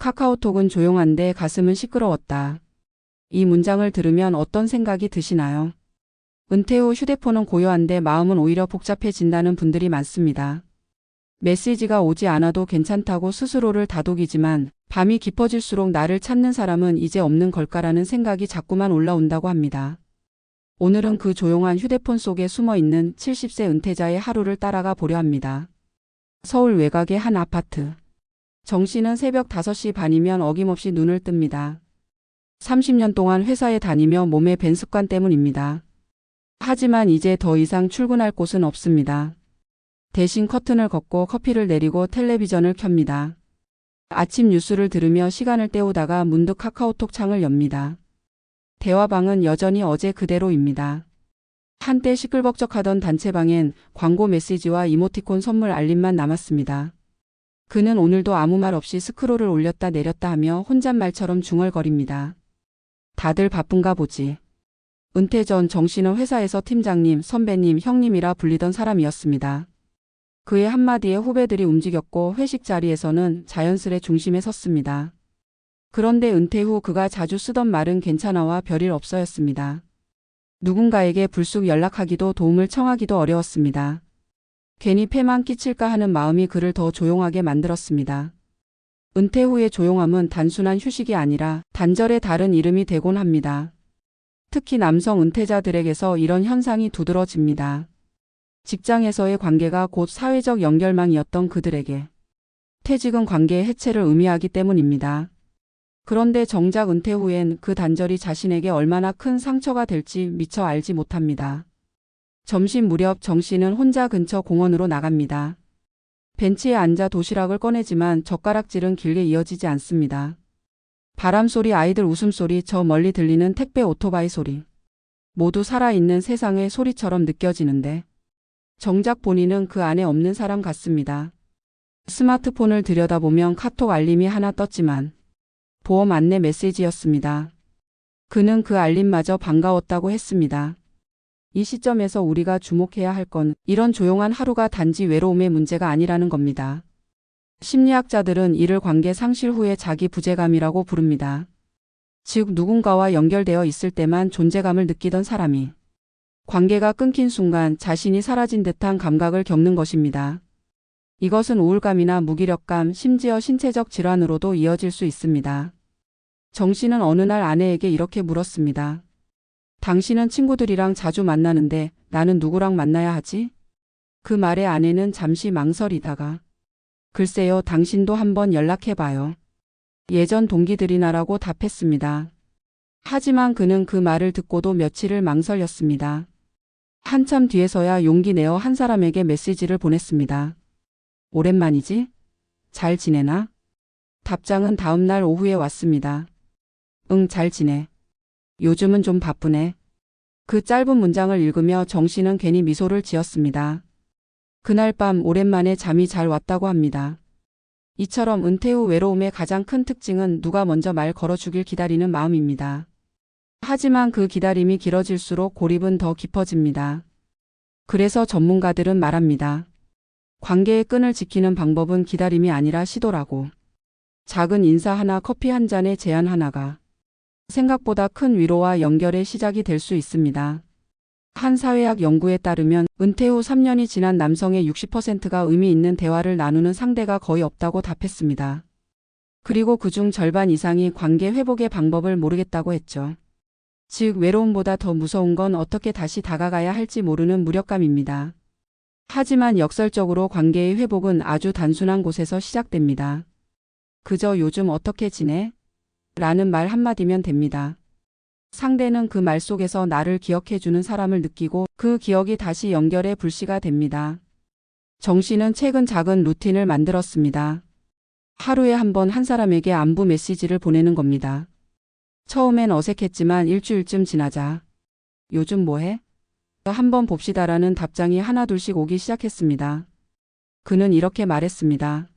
카카오톡은 조용한데 가슴은 시끄러웠다. 이 문장을 들으면 어떤 생각이 드시나요? 은퇴 후 휴대폰은 고요한데 마음은 오히려 복잡해진다는 분들이 많습니다. 메시지가 오지 않아도 괜찮다고 스스로를 다독이지만 밤이 깊어질수록 나를 찾는 사람은 이제 없는 걸까라는 생각이 자꾸만 올라온다고 합니다. 오늘은 그 조용한 휴대폰 속에 숨어있는 70세 은퇴자의 하루를 따라가 보려 합니다. 서울 외곽의 한 아파트. 정 씨는 새벽 5시 반이면 어김없이 눈을 뜹니다. 30년 동안 회사에 다니며 몸에 밴 습관 때문입니다. 하지만 이제 더 이상 출근할 곳은 없습니다. 대신 커튼을 걷고 커피를 내리고 텔레비전을 켭니다. 아침 뉴스를 들으며 시간을 때우다가 문득 카카오톡 창을 엽니다. 대화방은 여전히 어제 그대로입니다. 한때 시끌벅적하던 단체방엔 광고 메시지와 이모티콘 선물 알림만 남았습니다. 그는 오늘도 아무 말 없이 스크롤을 올렸다 내렸다 하며 혼잣말처럼 중얼거립니다. 다들 바쁜가 보지. 은퇴 전 정 씨는 회사에서 팀장님, 선배님, 형님이라 불리던 사람이었습니다. 그의 한마디에 후배들이 움직였고 회식 자리에서는 자연스레 중심에 섰습니다. 그런데 은퇴 후 그가 자주 쓰던 말은 괜찮아와 별일 없어였습니다. 누군가에게 불쑥 연락하기도 도움을 청하기도 어려웠습니다. 괜히 폐만 끼칠까 하는 마음이 그를 더 조용하게 만들었습니다. 은퇴 후의 조용함은 단순한 휴식이 아니라 단절의 다른 이름이 되곤 합니다. 특히 남성 은퇴자들에게서 이런 현상이 두드러집니다. 직장에서의 관계가 곧 사회적 연결망이었던 그들에게 퇴직은 관계의 해체를 의미하기 때문입니다. 그런데 정작 은퇴 후엔 그 단절이 자신에게 얼마나 큰 상처가 될지 미처 알지 못합니다. 점심 무렵 정 씨는 혼자 근처 공원으로 나갑니다. 벤치에 앉아 도시락을 꺼내지만 젓가락질은 길게 이어지지 않습니다. 바람 소리, 아이들 웃음소리, 저 멀리 들리는 택배 오토바이 소리. 모두 살아있는 세상의 소리처럼 느껴지는데 정작 본인은 그 안에 없는 사람 같습니다. 스마트폰을 들여다보면 카톡 알림이 하나 떴지만 보험 안내 메시지였습니다. 그는 그 알림마저 반가웠다고 했습니다. 이 시점에서 우리가 주목해야 할 건 이런 조용한 하루가 단지 외로움의 문제가 아니라는 겁니다. 심리학자들은 이를 관계 상실 후의 자기 부재감이라고 부릅니다. 즉 누군가와 연결되어 있을 때만 존재감을 느끼던 사람이 관계가 끊긴 순간 자신이 사라진 듯한 감각을 겪는 것입니다. 이것은 우울감이나 무기력감, 심지어 신체적 질환으로도 이어질 수 있습니다. 정 씨는 어느 날 아내에게 이렇게 물었습니다. 당신은 친구들이랑 자주 만나는데 나는 누구랑 만나야 하지? 그 말에 아내는 잠시 망설이다가 글쎄요, 당신도 한번 연락해봐요. 예전 동기들이나라고 답했습니다. 하지만 그는 그 말을 듣고도 며칠을 망설였습니다. 한참 뒤에서야 용기 내어 한 사람에게 메시지를 보냈습니다. 오랜만이지? 잘 지내나? 답장은 다음 날 오후에 왔습니다. 응, 잘 지내. 요즘은 좀 바쁘네. 그 짧은 문장을 읽으며 정 씨는 괜히 미소를 지었습니다. 그날 밤 오랜만에 잠이 잘 왔다고 합니다. 이처럼 은퇴 후 외로움의 가장 큰 특징은 누가 먼저 말 걸어주길 기다리는 마음입니다. 하지만 그 기다림이 길어질수록 고립은 더 깊어집니다. 그래서 전문가들은 말합니다. 관계의 끈을 지키는 방법은 기다림이 아니라 시도라고. 작은 인사 하나, 커피 한 잔의 제안 하나가 생각보다 큰 위로와 연결의 시작이 될 수 있습니다. 한 사회학 연구에 따르면 은퇴 후 3년이 지난 남성의 60%가 의미 있는 대화를 나누는 상대가 거의 없다고 답했습니다. 그리고 그중 절반 이상이 관계 회복의 방법을 모르겠다고 했죠. 즉 외로움보다 더 무서운 건 어떻게 다시 다가가야 할지 모르는 무력감입니다. 하지만 역설적으로 관계의 회복은 아주 단순한 곳에서 시작됩니다. 그저 요즘 어떻게 지내? 라는 말 한마디면 됩니다. 상대는 그 말 속에서 나를 기억해주는 사람을 느끼고 그 기억이 다시 연결의 불씨가 됩니다. 정 씨는 최근 작은 루틴을 만들었습니다. 하루에 한 번 한 사람에게 안부 메시지를 보내는 겁니다. 처음엔 어색했지만 일주일쯤 지나자 요즘 뭐해? 한번 봅시다라는 답장이 하나둘씩 오기 시작했습니다. 그는 이렇게 말했습니다.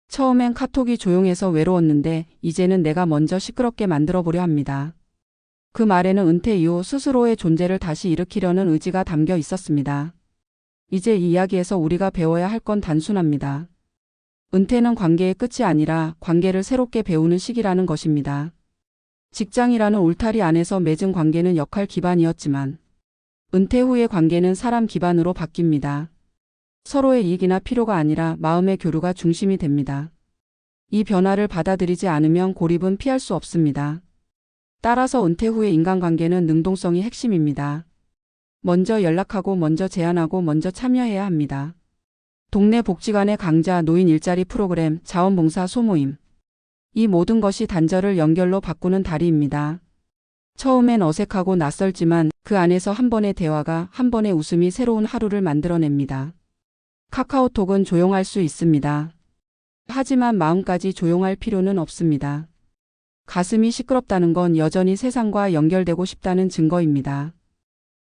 처음엔 카톡이 조용해서 외로웠는데 이제는 내가 먼저 시끄럽게 만들어 보려 합니다. 그 말에는 은퇴 이후 스스로의 존재를 다시 일으키려는 의지가 담겨 있었습니다. 이제 이 이야기에서 우리가 배워야 할 건 단순합니다. 은퇴는 관계의 끝이 아니라 관계를 새롭게 배우는 시기라는 것입니다. 직장이라는 울타리 안에서 맺은 관계는 역할 기반이었지만 은퇴 후의 관계는 사람 기반으로 바뀝니다. 서로의 이익이나 필요가 아니라 마음의 교류가 중심이 됩니다. 이 변화를 받아들이지 않으면 고립은 피할 수 없습니다. 따라서 은퇴 후의 인간관계는 능동성이 핵심입니다. 먼저 연락하고 먼저 제안하고 먼저 참여해야 합니다. 동네 복지관의 강좌, 노인 일자리 프로그램, 자원봉사 소모임. 이 모든 것이 단절을 연결로 바꾸는 다리입니다. 처음엔 어색하고 낯설지만 그 안에서 한 번의 대화가, 한 번의 웃음이 새로운 하루를 만들어냅니다. 카카오톡은 조용할 수 있습니다. 하지만 마음까지 조용할 필요는 없습니다. 가슴이 시끄럽다는 건 여전히 세상과 연결되고 싶다는 증거입니다.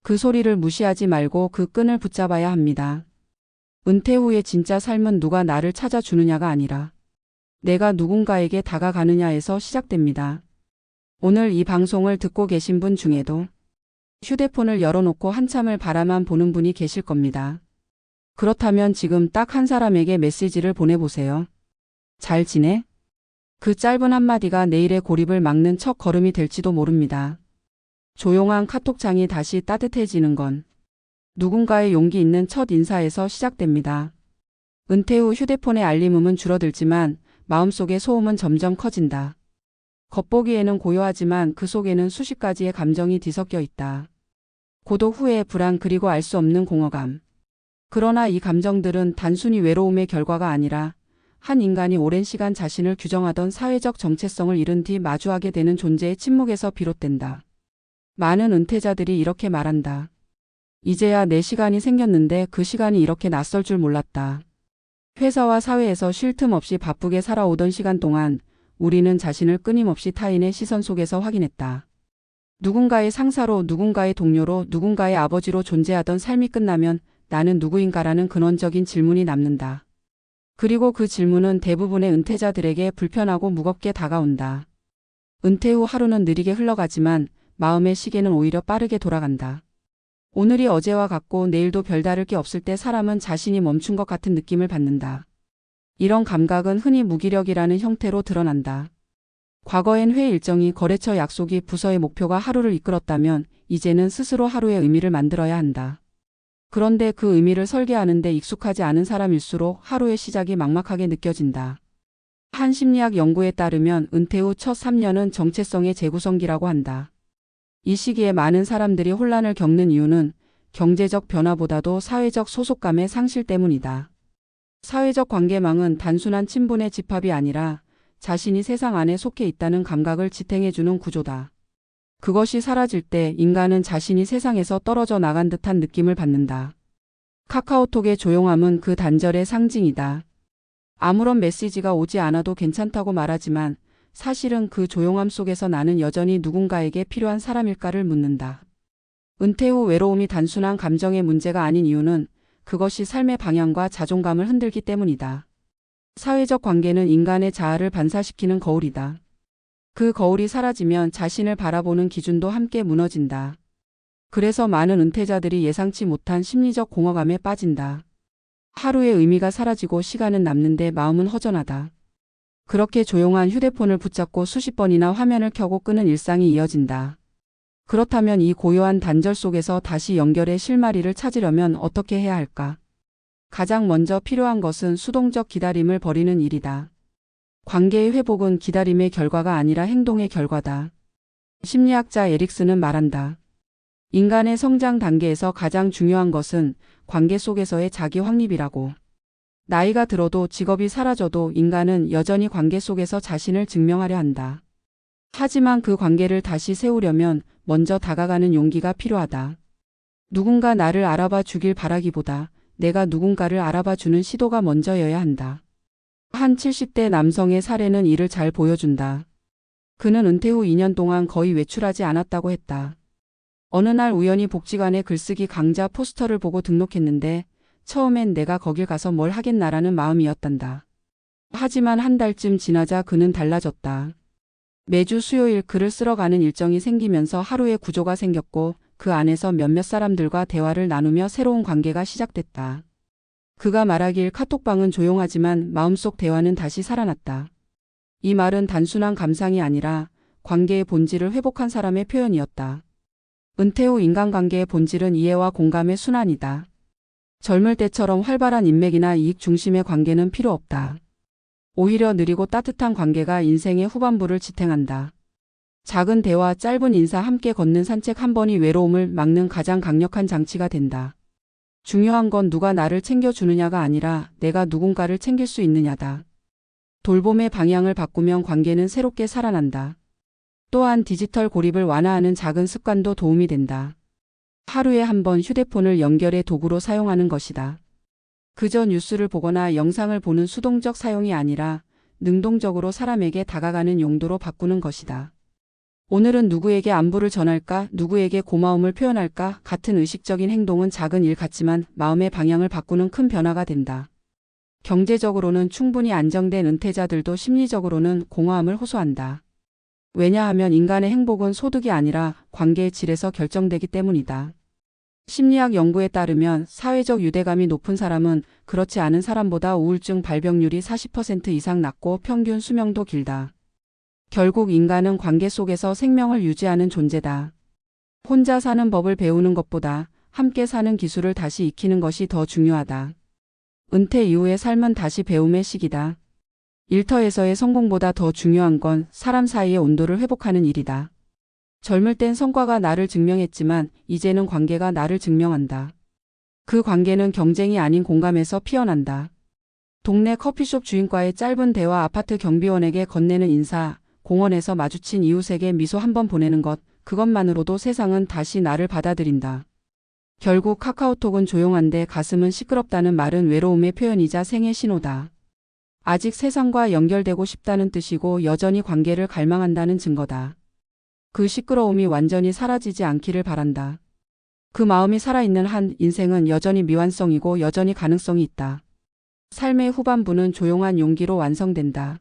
그 소리를 무시하지 말고 그 끈을 붙잡아야 합니다. 은퇴 후의 진짜 삶은 누가 나를 찾아주느냐가 아니라 내가 누군가에게 다가가느냐에서 시작됩니다. 오늘 이 방송을 듣고 계신 분 중에도 휴대폰을 열어놓고 한참을 바라만 보는 분이 계실 겁니다. 그렇다면 지금 딱 한 사람에게 메시지를 보내보세요. 잘 지내? 그 짧은 한마디가 내일의 고립을 막는 첫 걸음이 될지도 모릅니다. 조용한 카톡창이 다시 따뜻해지는 건 누군가의 용기 있는 첫 인사에서 시작됩니다. 은퇴 후 휴대폰의 알림음은 줄어들지만 마음속의 소음은 점점 커진다. 겉보기에는 고요하지만 그 속에는 수십 가지의 감정이 뒤섞여 있다. 고독, 후회, 불안, 그리고 알 수 없는 공허감. 그러나 이 감정들은 단순히 외로움의 결과가 아니라 한 인간이 오랜 시간 자신을 규정하던 사회적 정체성을 잃은 뒤 마주하게 되는 존재의 침묵에서 비롯된다. 많은 은퇴자들이 이렇게 말한다. 이제야 내 시간이 생겼는데 그 시간이 이렇게 낯설 줄 몰랐다. 회사와 사회에서 쉴 틈 없이 바쁘게 살아오던 시간 동안 우리는 자신을 끊임없이 타인의 시선 속에서 확인했다. 누군가의 상사로, 누군가의 동료로, 누군가의 아버지로 존재하던 삶이 끝나면 나는 누구인가라는 근원적인 질문이 남는다. 그리고 그 질문은 대부분의 은퇴자들에게 불편하고 무겁게 다가온다. 은퇴 후 하루는 느리게 흘러가지만 마음의 시계는 오히려 빠르게 돌아간다. 오늘이 어제와 같고 내일도 별다를 게 없을 때 사람은 자신이 멈춘 것 같은 느낌을 받는다. 이런 감각은 흔히 무기력이라는 형태로 드러난다. 과거엔 회의 일정이, 거래처 약속이, 부서의 목표가 하루를 이끌었다면 이제는 스스로 하루의 의미를 만들어야 한다. 그런데 그 의미를 설계하는데 익숙하지 않은 사람일수록 하루의 시작이 막막하게 느껴진다. 한 심리학 연구에 따르면 은퇴 후 첫 3년은 정체성의 재구성기라고 한다. 이 시기에 많은 사람들이 혼란을 겪는 이유는 경제적 변화보다도 사회적 소속감의 상실 때문이다. 사회적 관계망은 단순한 친분의 집합이 아니라 자신이 세상 안에 속해 있다는 감각을 지탱해주는 구조다. 그것이 사라질 때 인간은 자신이 세상에서 떨어져 나간 듯한 느낌을 받는다. 카카오톡의 조용함은 그 단절의 상징이다. 아무런 메시지가 오지 않아도 괜찮다고 말하지만 사실은 그 조용함 속에서 나는 여전히 누군가에게 필요한 사람일까를 묻는다. 은퇴 후 외로움이 단순한 감정의 문제가 아닌 이유는 그것이 삶의 방향과 자존감을 흔들기 때문이다. 사회적 관계는 인간의 자아를 반사시키는 거울이다. 그 거울이 사라지면 자신을 바라보는 기준도 함께 무너진다. 그래서 많은 은퇴자들이 예상치 못한 심리적 공허감에 빠진다. 하루의 의미가 사라지고 시간은 남는데 마음은 허전하다. 그렇게 조용한 휴대폰을 붙잡고 수십 번이나 화면을 켜고 끄는 일상이 이어진다. 그렇다면 이 고요한 단절 속에서 다시 연결의 실마리를 찾으려면 어떻게 해야 할까? 가장 먼저 필요한 것은 수동적 기다림을 버리는 일이다. 관계의 회복은 기다림의 결과가 아니라 행동의 결과다. 심리학자 에릭슨은 말한다. 인간의 성장 단계에서 가장 중요한 것은 관계 속에서의 자기 확립이라고. 나이가 들어도 직업이 사라져도 인간은 여전히 관계 속에서 자신을 증명하려 한다. 하지만 그 관계를 다시 세우려면 먼저 다가가는 용기가 필요하다. 누군가 나를 알아봐 주길 바라기보다 내가 누군가를 알아봐 주는 시도가 먼저여야 한다. 한 70대 남성의 사례는 이를 잘 보여준다. 그는 은퇴 후 2년 동안 거의 외출하지 않았다고 했다. 어느 날 우연히 복지관의 글쓰기 강좌 포스터를 보고 등록했는데 처음엔 내가 거길 가서 뭘 하겠나라는 마음이었단다. 하지만 한 달쯤 지나자 그는 달라졌다. 매주 수요일 글을 쓰러 가는 일정이 생기면서 하루의 구조가 생겼고 그 안에서 몇몇 사람들과 대화를 나누며 새로운 관계가 시작됐다. 그가 말하길 카톡방은 조용하지만 마음속 대화는 다시 살아났다. 이 말은 단순한 감상이 아니라 관계의 본질을 회복한 사람의 표현이었다. 은퇴 후 인간관계의 본질은 이해와 공감의 순환이다. 젊을 때처럼 활발한 인맥이나 이익 중심의 관계는 필요 없다. 오히려 느리고 따뜻한 관계가 인생의 후반부를 지탱한다. 작은 대화, 짧은 인사, 함께 걷는 산책 한 번이 외로움을 막는 가장 강력한 장치가 된다. 중요한 건 누가 나를 챙겨주느냐가 아니라 내가 누군가를 챙길 수 있느냐다. 돌봄의 방향을 바꾸면 관계는 새롭게 살아난다. 또한 디지털 고립을 완화하는 작은 습관도 도움이 된다. 하루에 한 번 휴대폰을 연결의 도구로 사용하는 것이다. 그저 뉴스를 보거나 영상을 보는 수동적 사용이 아니라 능동적으로 사람에게 다가가는 용도로 바꾸는 것이다. 오늘은 누구에게 안부를 전할까, 누구에게 고마움을 표현할까 같은 의식적인 행동은 작은 일 같지만 마음의 방향을 바꾸는 큰 변화가 된다. 경제적으로는 충분히 안정된 은퇴자들도 심리적으로는 공허함을 호소한다. 왜냐하면 인간의 행복은 소득이 아니라 관계의 질에서 결정되기 때문이다. 심리학 연구에 따르면 사회적 유대감이 높은 사람은 그렇지 않은 사람보다 우울증 발병률이 40% 이상 낮고 평균 수명도 길다. 결국 인간은 관계 속에서 생명을 유지하는 존재다. 혼자 사는 법을 배우는 것보다 함께 사는 기술을 다시 익히는 것이 더 중요하다. 은퇴 이후의 삶은 다시 배움의 시기다. 일터에서의 성공보다 더 중요한 건 사람 사이의 온도를 회복하는 일이다. 젊을 땐 성과가 나를 증명했지만 이제는 관계가 나를 증명한다. 그 관계는 경쟁이 아닌 공감에서 피어난다. 동네 커피숍 주인과의 짧은 대화, 아파트 경비원에게 건네는 인사, 공원에서 마주친 이웃에게 미소 한 번 보내는 것, 그것만으로도 세상은 다시 나를 받아들인다. 결국 카카오톡은 조용한데 가슴은 시끄럽다는 말은 외로움의 표현이자 생의 신호다. 아직 세상과 연결되고 싶다는 뜻이고 여전히 관계를 갈망한다는 증거다. 그 시끄러움이 완전히 사라지지 않기를 바란다. 그 마음이 살아있는 한 인생은 여전히 미완성이고 여전히 가능성이 있다. 삶의 후반부는 조용한 용기로 완성된다.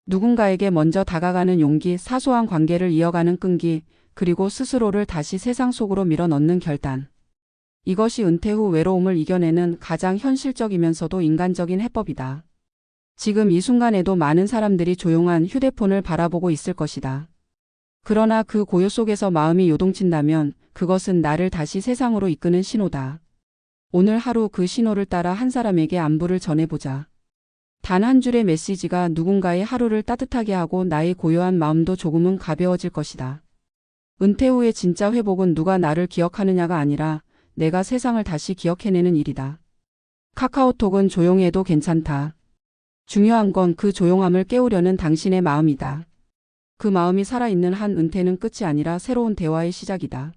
누군가에게 먼저 다가가는 용기, 사소한 관계를 이어가는 끈기, 그리고 스스로를 다시 세상 속으로 밀어넣는 결단. 이것이 은퇴 후 외로움을 이겨내는 가장 현실적이면서도 인간적인 해법이다. 지금 이 순간에도 많은 사람들이 조용한 휴대폰을 바라보고 있을 것이다. 그러나 그 고요 속에서 마음이 요동친다면 그것은 나를 다시 세상으로 이끄는 신호다. 오늘 하루 그 신호를 따라 한 사람에게 안부를 전해보자. 단 한 줄의 메시지가 누군가의 하루를 따뜻하게 하고 나의 고요한 마음도 조금은 가벼워질 것이다. 은퇴 후의 진짜 회복은 누가 나를 기억하느냐가 아니라 내가 세상을 다시 기억해내는 일이다. 카카오톡은 조용해도 괜찮다. 중요한 건 그 조용함을 깨우려는 당신의 마음이다. 그 마음이 살아있는 한 은퇴는 끝이 아니라 새로운 대화의 시작이다.